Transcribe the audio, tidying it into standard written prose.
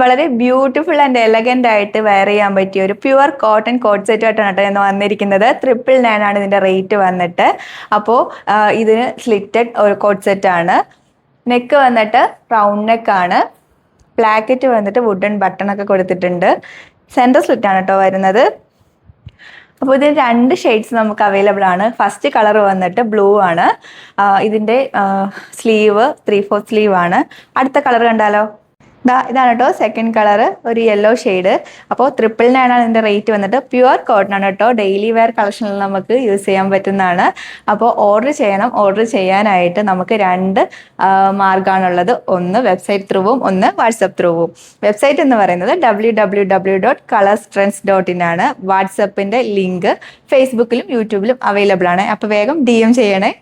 വളരെ beautiful and elegant ആയിട്ട് wear ചെയ്യാൻ പറ്റിയ ഒരു പ്യുവർ കോട്ടൺ കോട്ട് സെറ്റ് ആയിട്ടാണ് കേട്ടോ ഇന്ന് വന്നിരിക്കുന്നത്. 999 ആണ് ഇതിന്റെ റേറ്റ് വന്നിട്ട്. അപ്പോൾ ഇതിന് സ്ലിറ്റഡ് ഒരു കോട്ട് സെറ്റ് ആണ്. നെക്ക് വന്നിട്ട് റൗണ്ട് നെക്ക് ആണ്. പ്ലാക്കറ്റ് വന്നിട്ട് വുഡൻ ബട്ടൺ ഒക്കെ കൊടുത്തിട്ടുണ്ട്. സെൻറ്റർ സ്ലിറ്റ് ആണ് കേട്ടോ വരുന്നത്. അപ്പോൾ ഇതിന് 2 ഷെയ്ഡ്സ് നമുക്ക് അവൈലബിൾ ആണ്. ഫസ്റ്റ് കളർ വന്നിട്ട് ബ്ലൂ ആണ്. ഇതിൻ്റെ സ്ലീവ് 3/4 സ്ലീവ് ആണ്. അടുത്ത കളർ കണ്ടാലോ? ഇതാണ് കേട്ടോ സെക്കൻഡ് കളർ, ഒരു യെല്ലോ ഷെയ്ഡ്. അപ്പോൾ 999 ആണ് ഇതിൻ്റെ റേറ്റ് വന്നിട്ട്. പ്യുവർ കോട്ടൺ ആണ് കേട്ടോ. ഡെയിലി വെയർ കളക്ഷനിൽ നമുക്ക് യൂസ് ചെയ്യാൻ പറ്റുന്നതാണ്. അപ്പോൾ ഓർഡർ ചെയ്യണം. ഓർഡർ ചെയ്യാനായിട്ട് നമുക്ക് 2 മാർഗ്ഗമാണുള്ളത്. ഒന്ന് വെബ്സൈറ്റ് ത്രൂവും ഒന്ന് വാട്സപ്പ് ത്രൂവും. വെബ്സൈറ്റ് എന്ന് പറയുന്നത് www.colorstrends.in ആണ്. വാട്സപ്പിൻ്റെ ലിങ്ക് ഫേസ്ബുക്കിലും യൂട്യൂബിലും അവൈലബിൾ ആണ്. അപ്പോൾ വേഗം DM ചെയ്യണേ.